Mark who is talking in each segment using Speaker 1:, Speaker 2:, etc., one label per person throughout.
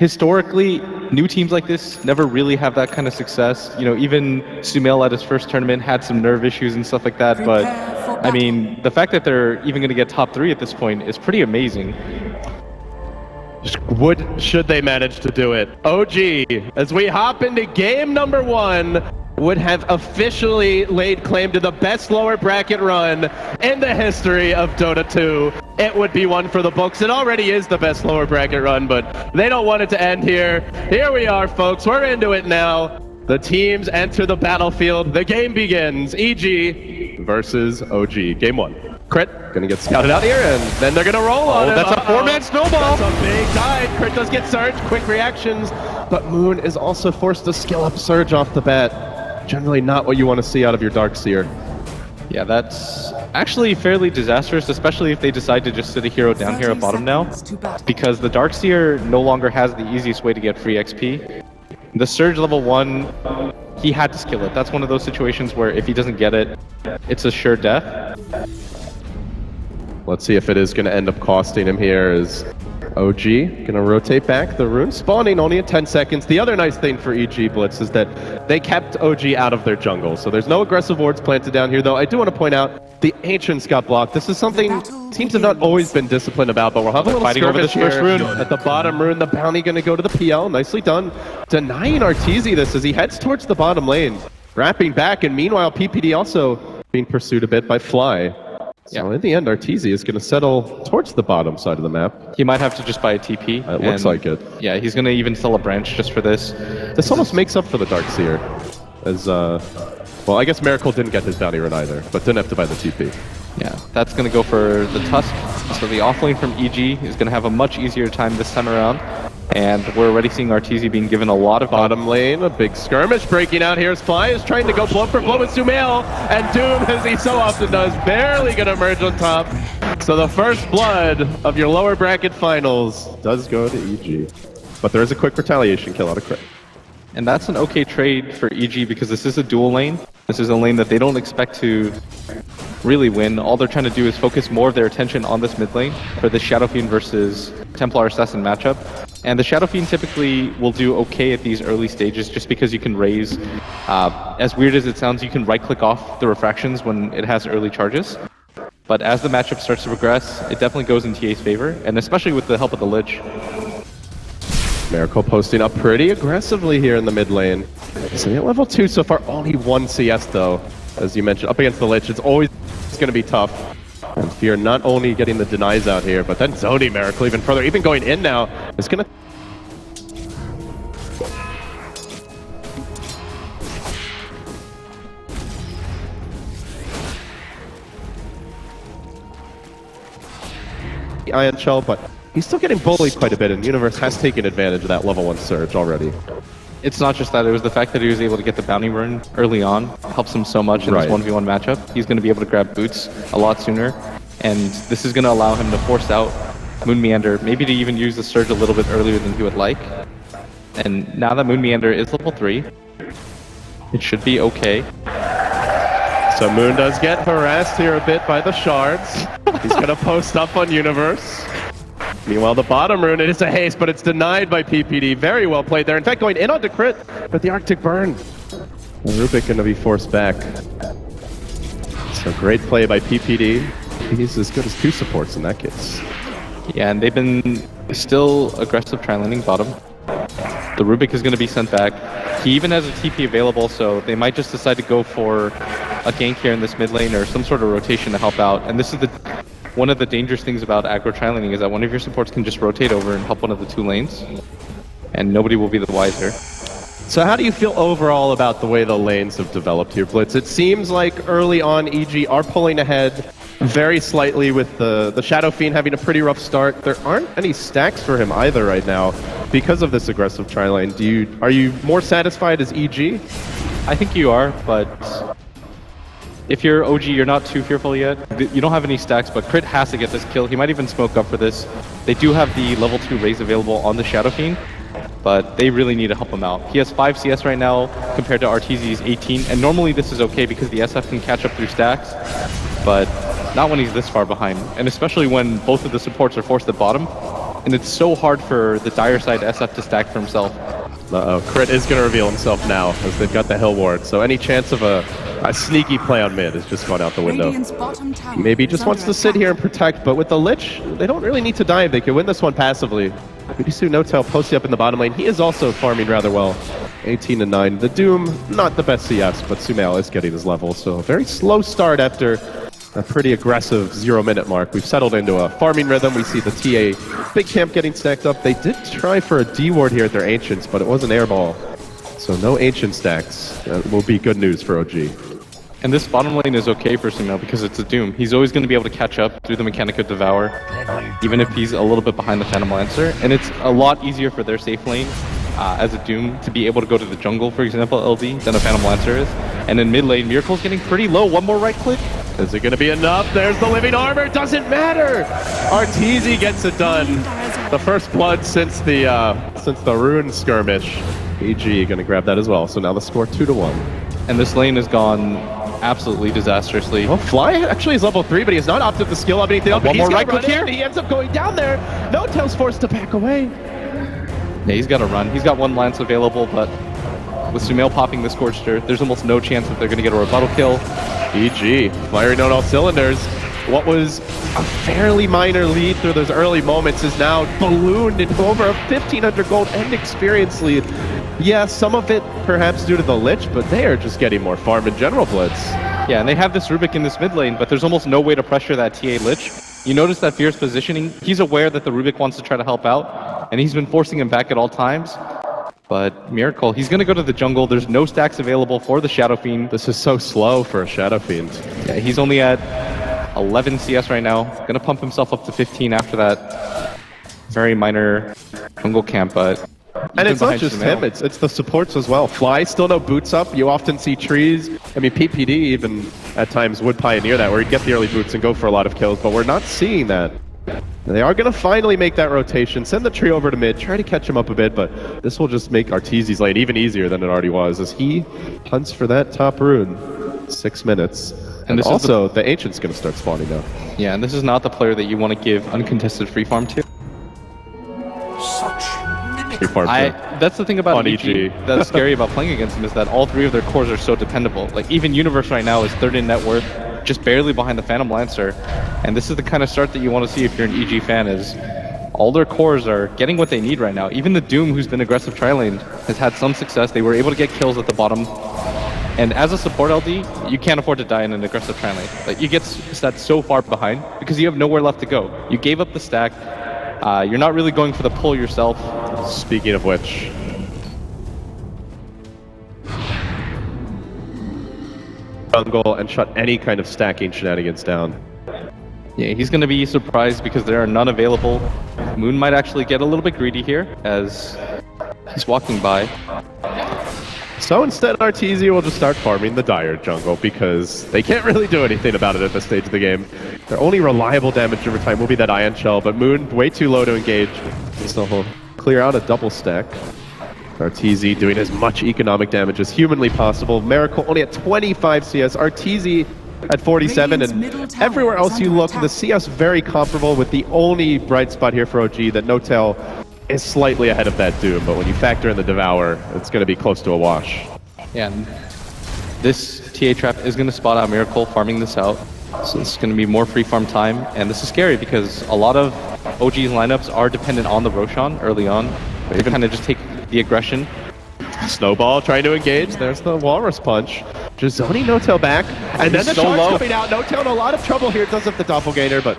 Speaker 1: historically, new teams like this never really have that kind of success. You know, even Sumail at his first tournament had some nerve issues and stuff like that, but I mean, the fact that they're even going to get top 3 at this point is pretty amazing.
Speaker 2: Should they manage to do it? OG, as we hop into game number 1, would have officially laid claim to the best lower bracket run in the history of Dota 2. It would be one for the books. It already is the best lower bracket run, but they don't want it to end here. Here we are, folks. We're into it now. The teams enter the battlefield. The game begins. EG versus OG. Game 1. Crit gonna get scouted out here, and then they're gonna roll on it.
Speaker 1: That's a 4-man snowball.
Speaker 2: That's a big dive. Crit does get surged. Quick reactions, but Moon is also forced to skill up surge off the bat. Generally not what you want to see out of your Darkseer.
Speaker 1: Yeah, that's actually fairly disastrous, especially if they decide to just sit a hero down here at bottom now, because the Darkseer no longer has the easiest way to get free XP. The Surge level 1, he had to skill it. That's one of those situations where if he doesn't get it, it's a sure death.
Speaker 2: Let's see if it is going to end up costing him here. Is OG going to rotate back? The rune spawning only in 10 seconds. The other nice thing for EG Blitz is that they kept OG out of their jungle, so there's no aggressive wards planted down here, though I do want to point out the Ancients got blocked. This is something teams have not always been disciplined about, but we'll have a little
Speaker 1: fighting over this
Speaker 2: skirmish
Speaker 1: first
Speaker 2: here.
Speaker 1: rune.
Speaker 2: At the bottom rune, the bounty going to go to the PL. Nicely done. Denying Arteezy this as he heads towards the bottom lane. Wrapping back, and meanwhile, PPD also being pursued a bit by Fly. So in the end, Arteezy is going to settle towards the bottom side of the map.
Speaker 1: He might have to just buy a TP.
Speaker 2: It looks like it.
Speaker 1: Yeah, he's going to even sell a branch just for this.
Speaker 2: This almost makes up for the Darkseer. As, well, I guess Miracle didn't get his bounty run either, but didn't have to buy the TP.
Speaker 1: Yeah, that's going to go for the Tusk. So the offlane from EG is going to have a much easier time this time around. And we're already seeing Arteezy being given a lot of
Speaker 2: bottom lane. A big skirmish breaking out here as Fly is trying to go blow for blow with Sumail, and Doom, as he so often does, barely going to emerge on top. So the first blood of your lower bracket finals does go to EG. But there is a quick retaliation kill out of Crit.
Speaker 1: And that's an okay trade for EG because this is a dual lane. This is a lane that they don't expect to really win. All they're trying to do is focus more of their attention on this mid lane for this Shadow Fiend versus Templar Assassin matchup. And the Shadow Fiend typically will do okay at these early stages just because you can raise, as weird as it sounds, you can right-click off the refractions when it has early charges. But as the matchup starts to progress, it definitely goes in TA's favor, and especially with the help of the Lich.
Speaker 2: Miracle posting up pretty aggressively here in the mid lane. So at level 2 so far, only 1 CS though. As you mentioned, up against the Lich, it's always going to be tough. And Fear not only getting the denies out here, but then zoning Miracle even further, even going in now, is going to... Ion Shell, but he's still getting bullied quite a bit, and Universe has taken advantage of that level 1 surge already.
Speaker 1: It's not just that, it was the fact that he was able to get the bounty run early on. Helps him so much in this 1v1 matchup. He's going to be able to grab boots a lot sooner, and this is going to allow him to force out Moon Meander, maybe to even use the surge a little bit earlier than he would like. And now that Moon Meander is level 3, it should be okay.
Speaker 2: So Moon does get harassed here a bit by the shards. He's going to post up on Universe. Meanwhile, the bottom rune, it is a haste, but it's denied by PPD. Very well played there. In fact, going in on the Crit, but the Arctic Burn. And Rubik going to be forced back. So great play by PPD. He's as good as 2 supports in that case.
Speaker 1: Yeah, and they've been still aggressive tri-laning bottom. The Rubik is going to be sent back. He even has a TP available, so they might just decide to go for a gank here in this mid lane or some sort of rotation to help out. And this is one of the dangerous things about aggro tri-laning is that one of your supports can just rotate over and help one of the 2 lanes, and nobody will be the wiser.
Speaker 2: So how do you feel overall about the way the lanes have developed here, Blitz? It seems like early on EG are pulling ahead very slightly with the Shadow Fiend having a pretty rough start. There aren't any stacks for him either right now because of this aggressive tri-lane. Are you more satisfied as EG?
Speaker 1: I think you are, but if you're OG, you're not too fearful yet. You don't have any stacks, but Crit has to get this kill. He might even smoke up for this. They do have the level 2 raise available on the Shadow Fiend, but they really need to help him out. He has 5 CS right now compared to Arteezy's 18, and normally this is okay because the SF can catch up through stacks, but not when he's this far behind, and especially when both of the supports are forced at bottom. and it's so hard for the dire side SF to stack for himself.
Speaker 2: Uh-oh, Crit is going to reveal himself now as they've got the Hill Ward, so any chance of a sneaky play on mid has just gone out the window. Maybe he just wants to sit here and protect, but with the Lich, they don't really need to dive. They can win this one passively. Pretty soon, N0tail posting up in the bottom lane. He is also farming rather well. 18-9. The Doom, not the best CS, but Sumail is getting his level, so a very slow start after a pretty aggressive 0-minute mark. We've settled into a farming rhythm. We see the TA big camp getting stacked up. They did try for a D ward here at their Ancients, but it was an airball. So no Ancient stacks. That will be good news for OG.
Speaker 1: And this bottom lane is okay for Sumail because it's a Doom. He's always going to be able to catch up through the mechanic of Devour, even if he's a little bit behind the Phantom Lancer. And it's a lot easier for their safe lane as a Doom to be able to go to the jungle, for example, LD, than a Phantom Lancer is. And in mid lane, Miracle's getting pretty low. One more right click.
Speaker 2: Is it going to be enough? There's the living armor. Doesn't matter. Arteezy gets it done. The first blood since the Rune skirmish. EG going to grab that as well. So now the score 2-1.
Speaker 1: And this lane has gone absolutely disastrously.
Speaker 2: Well, Fly actually is level 3, but he has not opted the skill up anything else.
Speaker 1: One more right click here.
Speaker 2: He ends up going down there. N0tail's forced to back away.
Speaker 1: Yeah, he's got to run. He's got one lance available, but with Sumail popping the Scorched Earth, there's almost no chance that they're going to get a rebuttal kill.
Speaker 2: EG, firing on all cylinders. What was a fairly minor lead through those early moments is now ballooned into over a 1,500 gold and experience lead. Yeah, some of it perhaps due to the Lich, but they are just getting more farm in general, Blitz.
Speaker 1: Yeah, and they have this Rubik in this mid lane, but there's almost no way to pressure that TA Lich. You notice that Fierce positioning, he's aware that the Rubik wants to try to help out, and he's been forcing him back at all times. But Miracle, he's going to go to the jungle. There's no stacks available for the Shadow Fiend.
Speaker 2: This is so slow for a Shadow Fiend.
Speaker 1: Yeah, he's only at 11 CS right now. Going to pump himself up to 15 after that very minor jungle camp, but...
Speaker 2: And it's not just him, it's the supports as well. Fly, still no boots up. You often see trees. I mean, PPD even at times would pioneer that, where he'd get the early boots and go for a lot of kills, but we're not seeing that. They are going to finally make that rotation, send the tree over to mid, try to catch him up a bit, but this will just make Arteezy's lane even easier than it already was, as he hunts for that top rune. 6 minutes. And this also, the Ancient's going to start spawning now.
Speaker 1: Yeah, and this is not the player that you want to give uncontested free farm to. That's the thing about EG that's scary about playing against him, is that all 3 of their cores are so dependable. Like, even Universe right now is 3rd in net worth, just barely behind the Phantom Lancer. And this is the kind of start that you want to see if you're an EG fan, is all their cores are getting what they need right now. Even the Doom, who's been aggressive tri-lane, has had some success. They were able to get kills at the bottom. And as a support LD, you can't afford to die in an aggressive tri-lane. Like, you get set so far behind because you have nowhere left to go. You gave up the stack. You're not really going for the pull yourself.
Speaker 2: Speaking of which, jungle and shut any kind of stacking shenanigans down.
Speaker 1: Yeah, he's going to be surprised because there are none available. Moon might actually get a little bit greedy here as he's walking by.
Speaker 2: So instead, Arteezy will just start farming the Dire jungle because they can't really do anything about it at this stage of the game. Their only reliable damage over time will be that Ion Shell, but Moon way too low to engage. So he'll clear out a double stack. Arteezy doing as much economic damage as humanly possible. Miracle only at 25 CS. Arteezy at 47, and everywhere else you look, the CS very comparable, with the only bright spot here for OG that N0tail is slightly ahead of that Doom, but when you factor in the Devour, it's going to be close to a wash.
Speaker 1: Yeah, and this TA trap is going to spot out Miracle farming this out, so it's going to be more free farm time, and this is scary because a lot of OG's lineups are dependent on the Roshan early on. They kind of just take the aggression.
Speaker 2: Snowball trying to engage. There's the Walrus Punch. Jazoni N0tail back, and then the
Speaker 1: so
Speaker 2: Shark's coming out. N0tail in a lot of trouble here. Does have the Doppelganger, but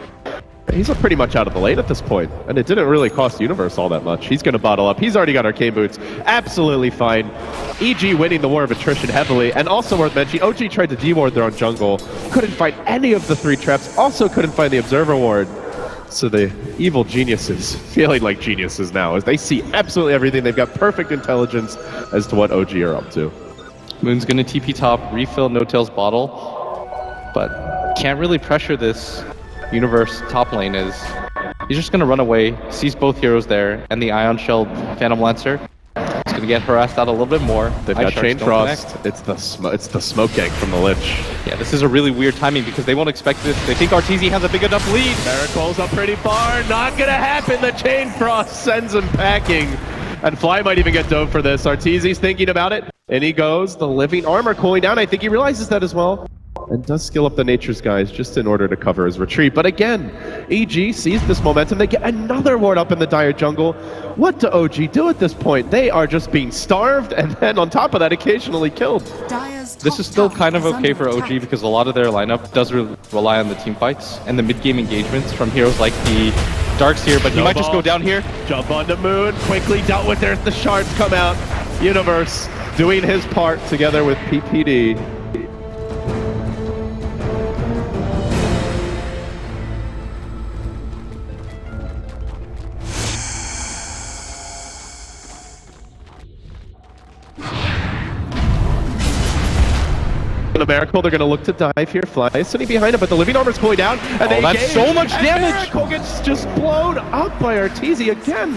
Speaker 2: he's pretty much out of the lane at this point, and it didn't really cost Universe all that much. He's going to bottle up. He's already got Arcane Boots. Absolutely fine. EG winning the war of attrition heavily, and also worth mentioning, OG tried to D-ward their own jungle. Couldn't find any of the 3 traps. Also couldn't find the Observer Ward. So the evil geniuses, feeling like geniuses now, as they see absolutely everything. They've got perfect intelligence as to what OG are up to.
Speaker 1: Moon's going to TP top, refill N0tail's bottle, but can't really pressure this Universe top lane, as he's just going to run away, sees both heroes there, and the Ion Shell Phantom Lancer. It's going to get harassed out a little bit more.
Speaker 2: They've
Speaker 1: Ice
Speaker 2: got
Speaker 1: Sharks
Speaker 2: Chain
Speaker 1: don't
Speaker 2: Frost.
Speaker 1: connect.
Speaker 2: It's the smoke gank from the Lich.
Speaker 1: Yeah, this is a really weird timing because they won't expect this. They think Arteezy has a big enough lead.
Speaker 2: Miracle's up pretty far. Not gonna happen. The Chain Frost sends him packing. And Fly might even get dove for this. Arteezy's thinking about it. And he goes. The living armor cooling down. I think he realizes that as well. And does skill up the Nature's Guys just in order to cover his retreat. But again, EG sees this momentum. They get another ward up in the dire jungle. What do OG do at this point? They are just being starved and then on top of that occasionally killed.
Speaker 1: This is still kind of okay for OG because a lot of their lineup does rely on the team fights and the mid-game engagements from heroes like the Darks here, but he might just go down here.
Speaker 2: Jump onto Moon, quickly dealt with there. The shards come out. Universe doing his part together with PPD. A Miracle, they're going to look to dive here. Fly is sitting behind him, but the living armor's cooling down. And they
Speaker 1: that's
Speaker 2: engage,
Speaker 1: so much
Speaker 2: and
Speaker 1: damage!
Speaker 2: Miracle gets just blown up by Arteezy again.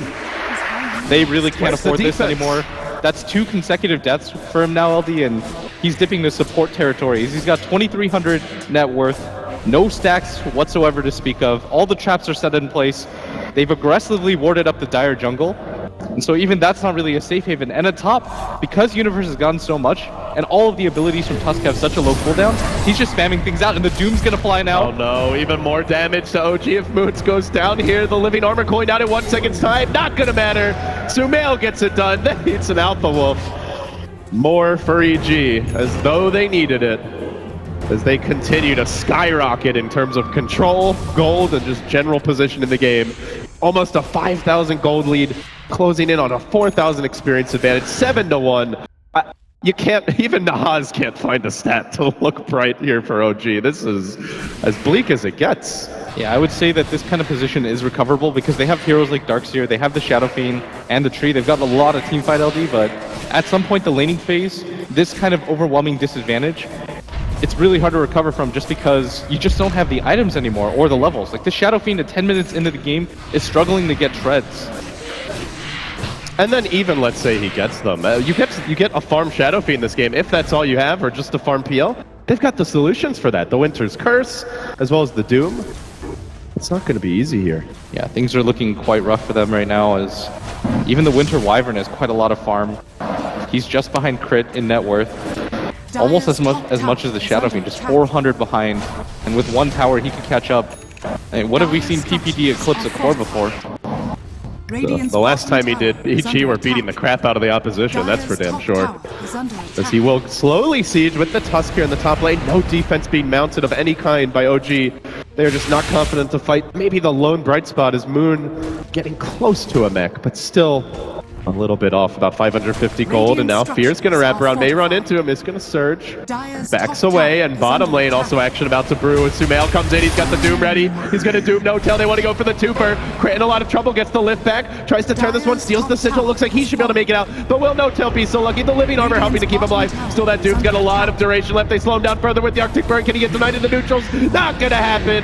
Speaker 1: They really can't
Speaker 2: Where's the
Speaker 1: afford this
Speaker 2: defense?
Speaker 1: anymore. That's 2 consecutive deaths for him now, LD, and he's dipping to support territory. He's got 2,300 net worth, no stacks whatsoever to speak of. All the traps are set in place. They've aggressively warded up the dire jungle, and so even that's not really a safe haven. And at top, because Universe has gotten so much, and all of the abilities from Tusk have such a low cooldown, he's just spamming things out, and the Doom's gonna fly now.
Speaker 2: Oh no, even more damage to OG if Moons goes down here. The living armor cooling down in 1 second's time. Not gonna matter. Sumail gets it done. Then it's an Alpha Wolf. More for EG, as though they needed it. As they continue to skyrocket in terms of control, gold, and just general position in the game. Almost a 5,000 gold lead, closing in on a 4,000 experience advantage, 7-1. You can't, even Nahaz can't find a stat to look bright here for OG. This is as bleak as it gets.
Speaker 1: Yeah, I would say that this kind of position is recoverable because they have heroes like Darkseer, they have the Shadow Fiend and the Tree. They've got a lot of teamfight LD, but at some point the laning phase, this kind of overwhelming disadvantage, it's really hard to recover from just because you just don't have the items anymore or the levels. Like the Shadow Fiend at 10 minutes into the game is struggling to get treads.
Speaker 2: And then even let's say he gets them. You get a farm Shadow Fiend in this game, if that's all you have, or just a farm PL. They've got the solutions for that. The Winter's Curse, as well as the Doom. It's not going to be easy here.
Speaker 1: Yeah, things are looking quite rough for them right now as even the Winter Wyvern has quite a lot of farm. He's just behind Crit in net worth. Almost as much as the Shadow Fiend, just 400 behind. And with 1 power, he could catch up. And what have we seen PPD eclipse a core before?
Speaker 2: The last time he did, EG were beating the crap out of the opposition, that's for damn sure. As he will slowly siege with the Tusk here in the top lane. No defense being mounted of any kind by OG. They're just not confident to fight. Maybe the lone bright spot is Moon getting close to a mech, but still a little bit off, about 550 gold, and now Fear's going to wrap around, may run into him, is going to surge. Backs away, and bottom lane also action about to brew. As Sumail comes in, he's got the Doom ready. He's going to Doom No-Tail, they want to go for the twofer. Crit in a lot of trouble, gets the lift back, tries to turn this one, steals the Sigil, looks like he should be able to make it out, but will No-Tail be so lucky? The living armor helping to keep him alive. Still that Doom's got a lot of duration left, they slow him down further with the Arctic Burn. Can he get denied in the neutrals? Not going to happen.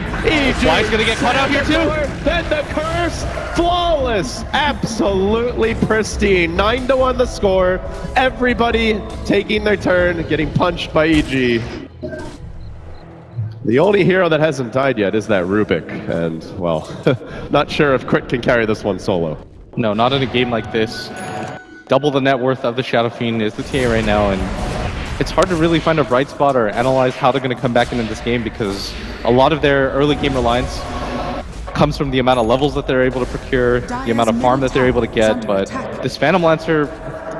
Speaker 1: Fly's going to get caught out here too.
Speaker 2: Then the curse, flawless, absolutely pristine. 9-1 the score. Everybody taking their turn, getting punched by EG. The only hero that hasn't died yet is that Rubik, and well, not sure if Crit can carry this one solo.
Speaker 1: No, not in a game like this. Double the net worth of the Shadow Fiend is the TA right now, and it's hard to really find a bright spot or analyze how they're going to come back into this game because a lot of their early game reliance comes from the amount of levels that they're able to procure, the amount of farm that they're able to get, but this Phantom Lancer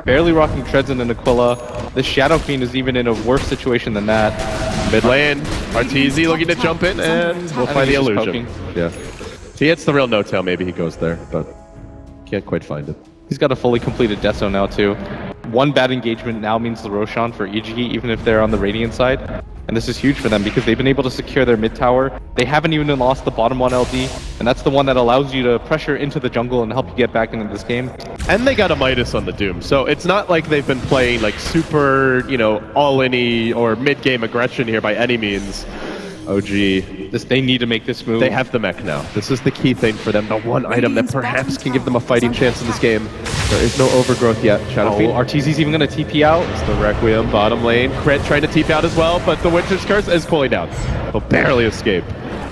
Speaker 1: barely rocking treads in an Aquila. This Shadow Fiend is even in a worse situation than that.
Speaker 2: Mid lane, Arteezy looking to jump in, and we'll find the illusion. Yeah. If he hits the real no-tail, maybe he goes there, but can't quite find it.
Speaker 1: He's got a fully completed Death Zone now too. One bad engagement now means the Roshan for EG, even if they're on the Radiant side. And this is huge for them because they've been able to secure their mid tower. They haven't even lost the bottom one LD, and that's the one that allows you to pressure into the jungle and help you get back into this game.
Speaker 2: And they got a Midas on the Doom, so it's not like they've been playing like super, all-in-y or mid-game aggression here by any means. OG.
Speaker 1: They need to make this move.
Speaker 2: They have the mech now. This is the key thing for them. The one item that perhaps can give them a fighting chance in this game. There is no overgrowth yet. Shadow Fiend.
Speaker 1: Arteezy's even going to TP out.
Speaker 2: It's the Requiem bottom lane. Crit trying to TP out as well, but the Winter's Curse is cooling down. He'll barely escape.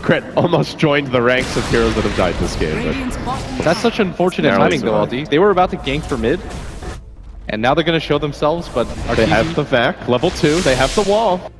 Speaker 2: Crit almost joined the ranks of heroes that have died this game. But
Speaker 1: that's such unfortunate timing though, LD. They were about to gank for mid, and now they're going to show themselves, but
Speaker 2: they have the vac, level 2, they have the wall.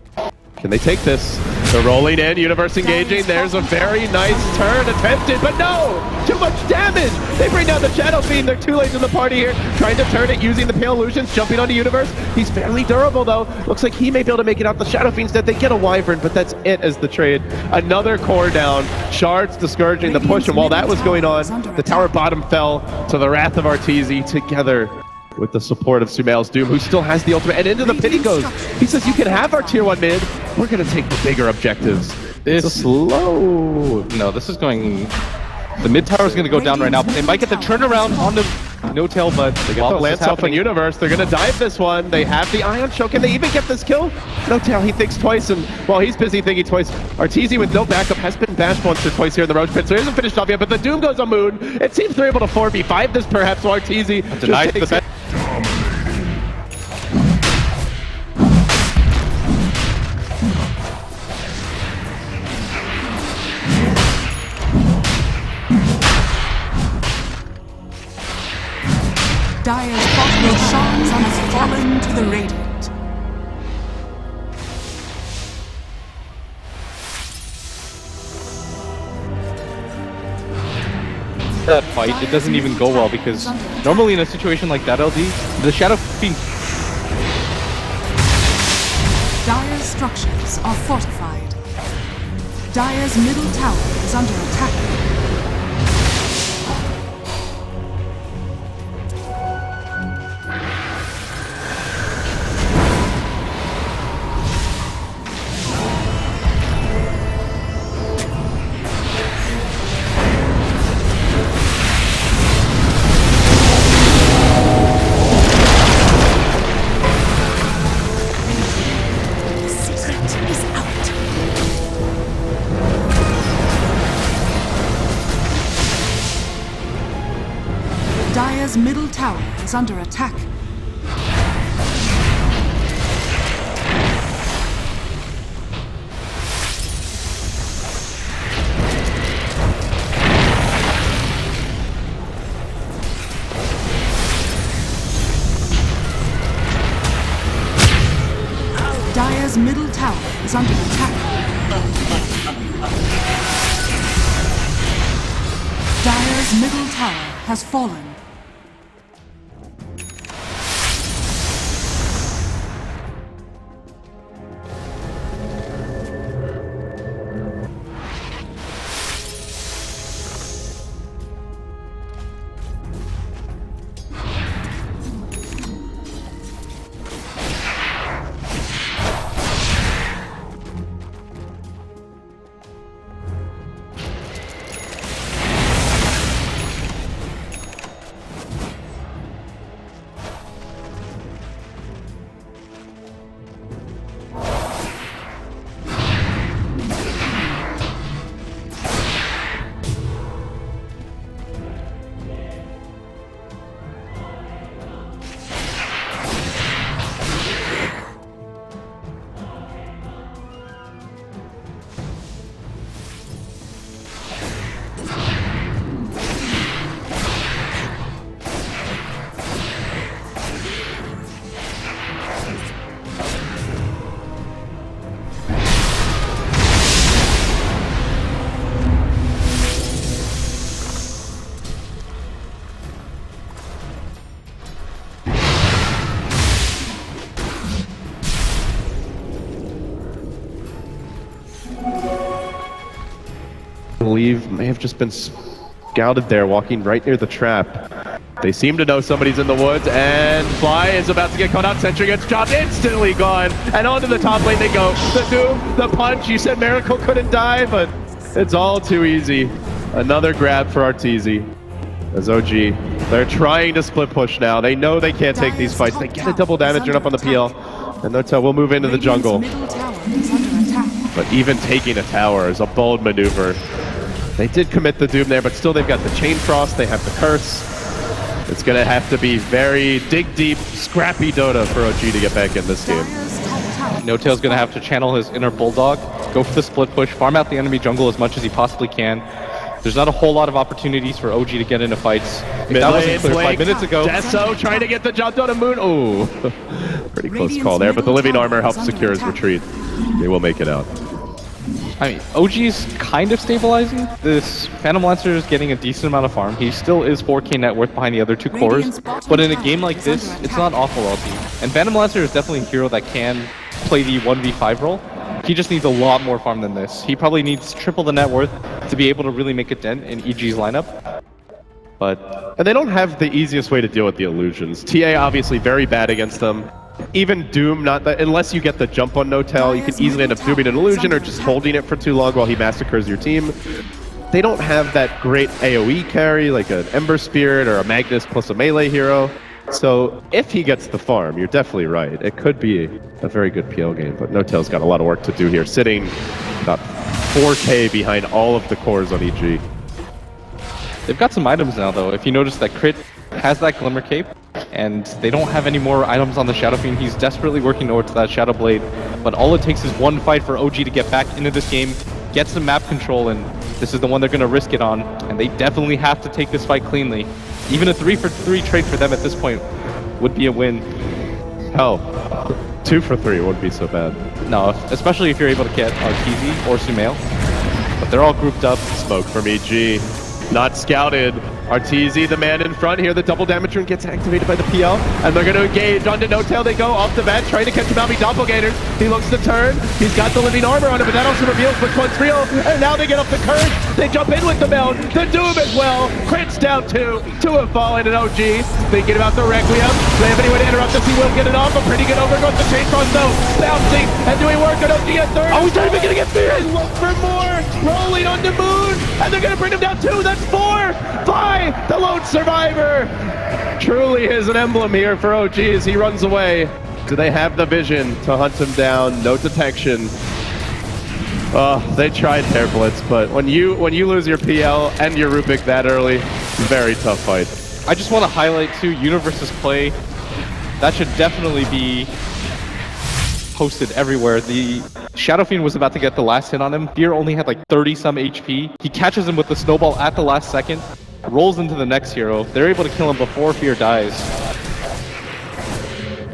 Speaker 2: Can they take this? They're rolling in, Universe engaging. There's a very nice turn attempted, but no! Too much damage! They bring down the Shadow Fiend. They're too late in the party here. Trying to turn it using the Pale Illusions, jumping onto Universe. He's fairly durable though. Looks like he may be able to make it out. The Shadow Fiend's dead. They get a Wyvern, but that's it as the trade. Another core down. Shards discouraging the push, and while that was going on, the tower bottom fell to the wrath of Arteezy together with the support of Sumail's Doom, who still has the ultimate, and into the pit he goes. He says, you can have our tier 1 mid. We're going to take the bigger objectives.
Speaker 1: This
Speaker 2: is slow.
Speaker 1: No, this is going... The mid tower is going to go down right now, but they might get the turnaround on the No Tail, but
Speaker 2: they get the Lance Elf and Universe. They're going to dive this one. They have the Ion Show. Can they even get this kill? No Tail, he thinks twice, and while he's busy thinking twice, Arteezy with no backup has been bashed once or twice here in the Roach Pit, so he hasn't finished off yet, but the Doom goes on Moon. It seems they're able to 4v5 this perhaps, so Arteezy
Speaker 1: denied the bet.
Speaker 3: Dire's bottom shines and has fallen to the Radiant.
Speaker 1: That fight, it doesn't even go well because normally in a situation like that, LD, the Shadow Fiend...
Speaker 3: Dire's structures are fortified. Dire's middle tower is under attack. Dire's middle tower is under attack. Dire's middle tower is under attack. Dire's middle tower has fallen.
Speaker 2: I believe may have just been scouted there, walking right near the trap. They seem to know somebody's in the woods, and Fly is about to get caught out. Sentry gets chopped, instantly gone, and onto the top lane they go. The Doom, the punch, you said Miracle couldn't die, but it's all too easy. Another grab for Arteezy. As OG, they're trying to split push now. They know they can't take these fights. They get a double damage and up on the PL, and that's how we'll move into the jungle.
Speaker 3: Middle tower is under attack.
Speaker 2: But even taking a tower is a bold maneuver. They did commit the Doom there, but still they've got the Chain Frost, they have the Curse. It's going to have to be very dig deep, scrappy Dota for OG to get back in this game.
Speaker 1: No-Tail's gonna have to channel his inner Bulldog, go for the split push, farm out the enemy jungle as much as he possibly can. There's not a whole lot of opportunities for OG to get into fights. If that wasn't clear 5 minutes ago.
Speaker 2: Deso trying to get the jump on a moon. Oh, pretty close call there, but the Living Armor helps secure his retreat. They will make it out.
Speaker 1: I mean, OG's kind of stabilizing. This Phantom Lancer is getting a decent amount of farm. He still is 4k net worth behind the other two cores, but in a game like this, it's not awful LT. And Phantom Lancer is definitely a hero that can play the 1v5 role. He just needs a lot more farm than this. He probably needs triple the net worth to be able to really make a dent in EG's lineup.
Speaker 2: And they don't have the easiest way to deal with the illusions. TA obviously very bad against them. Even Doom, not that, unless you get the jump on No-Tail, you can easily end up dooming an illusion or just holding it for too long while he massacres your team. They don't have that great AoE carry like an Ember Spirit or a Magnus plus a melee hero. So if he gets the farm, you're definitely right. It could be a very good PL game, but No-Tail's got a lot of work to do here, sitting about 4k behind all of the cores on EG.
Speaker 1: They've got some items now, though. If you notice that Crit has that Glimmer Cape, and they don't have any more items on the Shadow Fiend. He's desperately working towards that Shadow Blade, but all it takes is one fight for OG to get back into this game, get some map control, and this is the one they're going to risk it on, and they definitely have to take this fight cleanly. Even a 3-for-3 trade for them at this point would be a win.
Speaker 2: Hell, 2 for 3 wouldn't be so bad.
Speaker 1: No, especially if you're able to get Arteezy or Sumail, but they're all grouped up.
Speaker 2: Smoke from EG, not scouted. Arteezy, the man in front here, the double damage rune gets activated by the PL, and they're going to engage onto No-Tail. They go off the bat, trying to catch him out with Doppelganger. He looks to turn, he's got the Living Armor on him, but that also reveals which one's real, and now they get up the Curse, they jump in with the meld, the Doom as well, Crit's down 2 have fallen, and OG thinking about the Requiem. They have any way to interrupt this, he will get it off, a pretty good overgrowth, the Chain Frost though, bouncing, and doing work on OG at third. Oh, he's not even going to get through. Look for more, rolling on the moon, and they're going to bring him down 2, that's 4, 5, the lone survivor. Truly is an emblem here for OG as he runs away. Do they have the vision to hunt him down? No detection. They tried Hair Blitz, but when you lose your PL and your Rubik that early, very tough fight.
Speaker 1: I just want to highlight too, Universe's play. That should definitely be posted everywhere. The Shadow Fiend was about to get the last hit on him. Fear only had like 30-some HP. He catches him with the snowball at the last second, rolls into the next hero. They're able to kill him before Fear dies.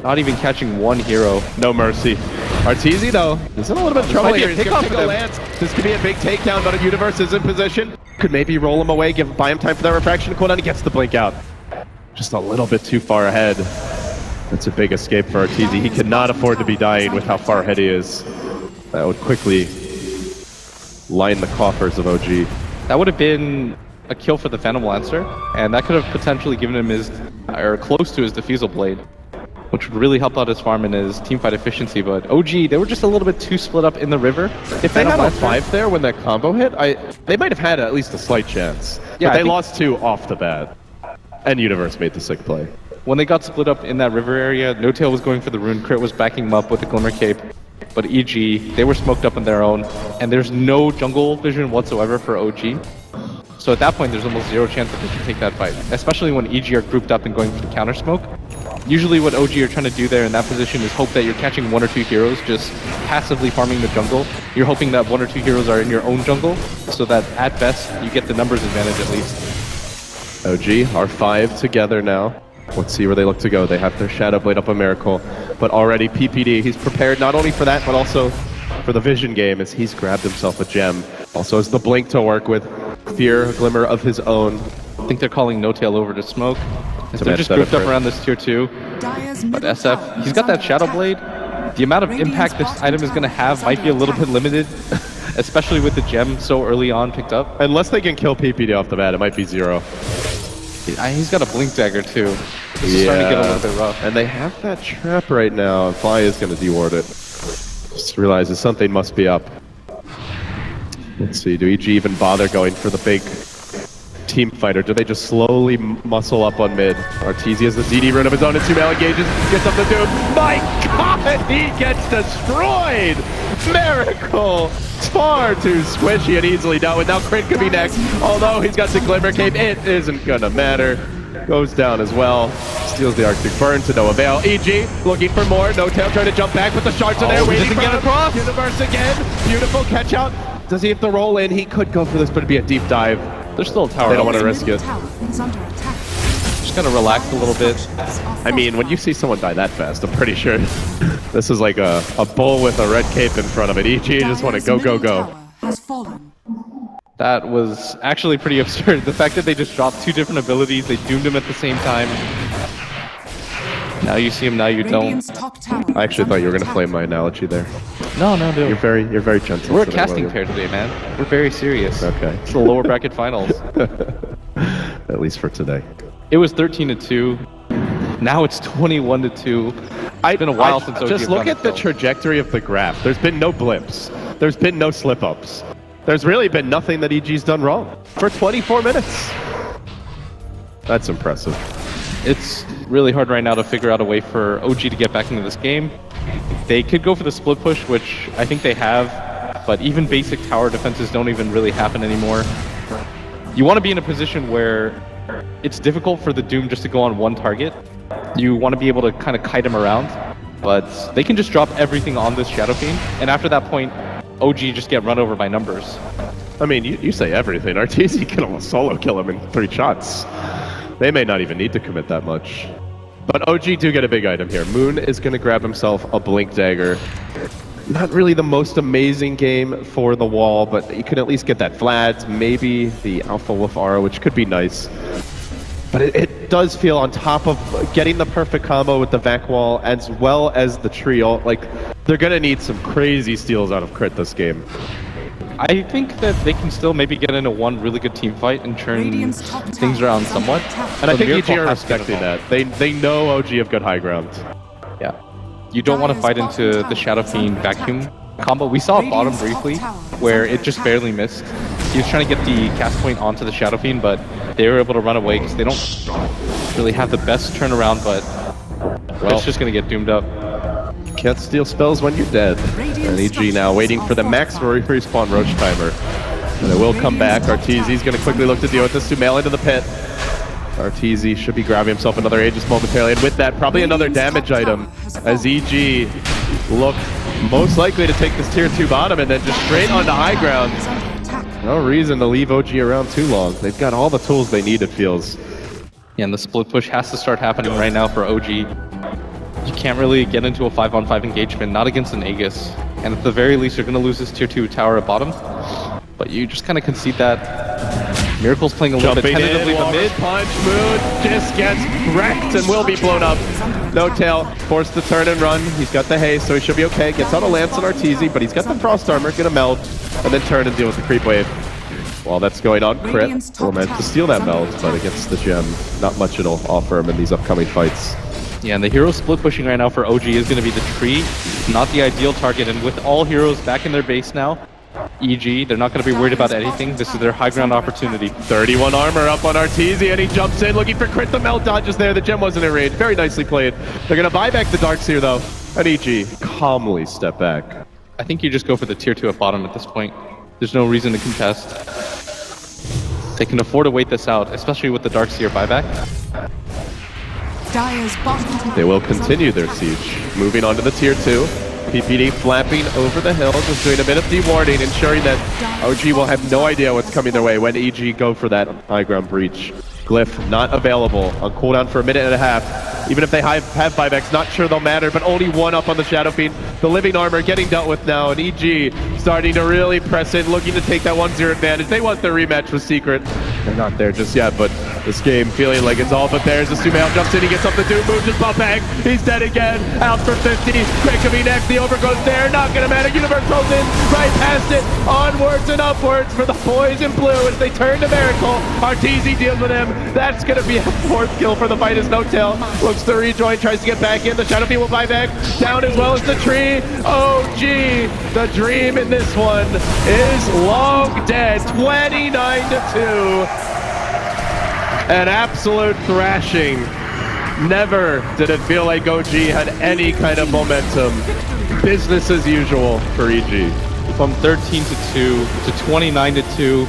Speaker 1: Not even catching one hero.
Speaker 2: No mercy. Arteezy though, he's in a little bit of trouble here. He's gonna take a lance. This could be a big takedown, but Universe is in position. Could maybe roll him away, buy him time for that refraction cooldown. He gets the blink out. Just a little bit too far ahead. That's a big escape for Arteezy. He cannot afford to be dying with how far ahead he is. That would quickly line the coffers of OG.
Speaker 1: That would have been a kill for the Phantom Lancer, and that could have potentially given him his, or close to his Diffusal Blade, which would really help out his farm and his teamfight efficiency. But OG, they were just a little bit too split up in the river.
Speaker 2: If they had a 5 there when that combo hit, they might have had at least a slight chance.
Speaker 1: Yeah,
Speaker 2: but they lost 2 off the bat, and Universe made the sick play.
Speaker 1: When they got split up in that river area, No-Tail was going for the rune, Crit was backing him up with the Glimmer Cape, but EG, they were smoked up on their own, and there's no jungle vision whatsoever for OG. So at that point, there's almost zero chance that they can take that fight, especially when EG are grouped up and going for the counter smoke. Usually what OG are trying to do there in that position is hope that you're catching 1 or 2 heroes, just passively farming the jungle. You're hoping that 1 or 2 heroes are in your own jungle, so that at best, you get the numbers advantage at least.
Speaker 2: OG are 5 together now. Let's see where they look to go. They have their Shadow Blade up a Miracle, but already PPD, he's prepared not only for that, but also for the Vision game as he's grabbed himself a gem. Also has the Blink to work with, Fear, a Glimmer of his own.
Speaker 1: I think they're calling No-Tail over to smoke. They're just grouped up around this tier 2. But SF, he's got that Shadow Blade. The amount of impact this item is going to have might be a little bit limited, especially with the gem so early on picked up.
Speaker 2: Unless they can kill PPD off the bat, it might be 0.
Speaker 1: He's got a Blink Dagger too. This is starting to get a little bit rough.
Speaker 2: And they have that trap right now, and Fly is going to deward it. Just realizes something must be up. Let's see, do EG even bother going for the big team fight, or do they just slowly muscle up on mid? Arteezy has the ZD rune of his own, and Sumail engages, gets up the Doom. My god, he gets destroyed! Miracle! Far too squishy and easily dealt with. Now Crit could be next, although he's got the Glimmer Cape. It isn't gonna matter. Goes down as well. Steals the Arctic Burn to no avail. EG looking for more. No Tail trying to jump back, but the shards are there waiting for him. Across. Universe again. Beautiful catch out. Does he have to roll in? He could go for this, but it'd be a deep dive. There's still a tower. They don't want to risk it.
Speaker 1: Just gotta relax a little bit.
Speaker 2: I mean, when you see someone die that fast, I'm pretty sure this is like a bull with a red cape in front of it. EG just want to go, go, go.
Speaker 1: That was actually pretty absurd. The fact that they just dropped two different abilities, they doomed him at the same time. Now you see him, now you don't.
Speaker 2: I actually thought you were going to flame my analogy there.
Speaker 1: No, dude.
Speaker 2: You're very gentle.
Speaker 1: We're a casting pair today, man. We're very serious.
Speaker 2: Okay.
Speaker 1: It's the lower bracket finals.
Speaker 2: At least for today.
Speaker 1: It was 13-2. Now it's 21-2. It's been a while since OG
Speaker 2: just look at the trajectory of the graph. There's been no blips. There's been no slip-ups. There's really been nothing that EG's done wrong for 24 minutes. That's impressive.
Speaker 1: It's really hard right now to figure out a way for OG to get back into this game. They could go for the split push, which I think they have, but even basic tower defenses don't even really happen anymore. You want to be in a position where it's difficult for the Doom just to go on one target. You want to be able to kind of kite him around, but they can just drop everything on this Shadow Fiend, and after that point, OG just get run over by numbers.
Speaker 2: I mean, you say everything. Arteezy can almost solo kill him in 3 shots. They may not even need to commit that much. But OG do get a big item here. Moon is going to grab himself a Blink Dagger. Not really the most amazing game for the wall, but you can at least get that Vlad, maybe the Alpha Wolf Aura, which could be nice. But it does feel on top of getting the perfect combo with the Vac Wall as well as the trio. Like, they're going to need some crazy steals out of Crit this game.
Speaker 1: I think that they can still maybe get into one really good team fight and turn things around somewhat.
Speaker 2: And I think EG are respecting that. They know OG have good high ground.
Speaker 1: Yeah. You don't want to fight into the Shadow Fiend vacuum combo. We saw it bottom briefly, where it just barely missed. He was trying to get the cast point onto the Shadow Fiend, but they were able to run away because they don't really have the best turnaround, but it's just going to get doomed up.
Speaker 2: Can't steal spells when you're dead. And EG now waiting for the max respawn Roach timer. And it will come back. Arteezy's going to quickly look to deal with this. Sumail into the pit. Arteezy should be grabbing himself another Aegis momentarily. And with that, probably another damage item as EG look most likely to take this tier 2 bottom and then just straight onto high ground. No reason to leave OG around too long. They've got all the tools they need, it feels.
Speaker 1: Yeah, and the split push has to start happening right now for OG. You can't really get into a 5-on-5 engagement, not against an Aegis. And at the very least, you're going to lose this tier 2 tower at bottom. But you just kind of concede that. Miracle's playing a little bit tentatively in the mid.
Speaker 2: Punch, Moon just gets wrecked and will be blown up. No Tail, forced to turn and run. He's got the haste, so he should be okay. Gets out a Lance on Arteezy, but he's got the Frost Armor, gonna meld, and then turn and deal with the creep wave. While that's going on, Crit will meant to steal that meld, but against the gem, not much it'll offer him in these upcoming fights.
Speaker 1: Yeah, and the hero split pushing right now for OG is going to be the tree, not the ideal target. And with all heroes back in their base now, EG, they're not going to be worried about anything. This is their high ground opportunity.
Speaker 2: 31 armor up on Arteezy, and he jumps in looking for Crit. The melt dodges there. The gem wasn't in range. Very nicely played. They're going to buy back the Darks here, though. And EG calmly step back.
Speaker 1: I think you just go for the tier 2 at bottom at this point. There's no reason to contest. They can afford to wait this out, especially with the Darkseer buyback.
Speaker 2: They will continue their siege. Moving on to the tier 2. PPD flapping over the hill, just doing a bit of dewarding, ensuring that OG will have no idea what's coming their way when EG go for that high ground breach. Glyph not available on cooldown for a minute and a half. Even if they have buybacks, not sure they'll matter, but only one up on the Shadow Fiend. The Living Armor getting dealt with now, and EG starting to really press in, looking to take that 1-0 advantage. They want their rematch with Secret. They're not there just yet, but this game feeling like it's all but theirs. As Sumail jumps in, he gets up the Doom, moves his bump back. He's dead again. Out for 50. Crit could be next. The overgrowth there. Not gonna matter. Universe rolls in right past it. Onwards and upwards for the boys in blue as they turn to Miracle. Arteezy deals with him. That's gonna be a 4th kill for the fight as No Tail looks to rejoin, tries to get back in. The Shadow Fiend will buy back. Down as well as the tree. OG, the dream in this one is long dead. 29-2. An absolute thrashing. Never did it feel like OG had any kind of momentum. Business as usual for EG.
Speaker 1: From 13 to 2 to 29 to 2.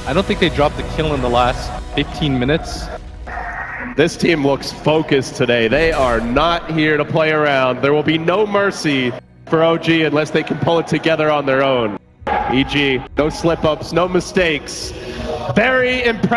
Speaker 1: I don't think they dropped the kill in the last 15 minutes.
Speaker 2: This team looks focused today. They are not here to play around. There will be no mercy for OG unless they can pull it together on their own. EG, no slip-ups, no mistakes. Very impressive.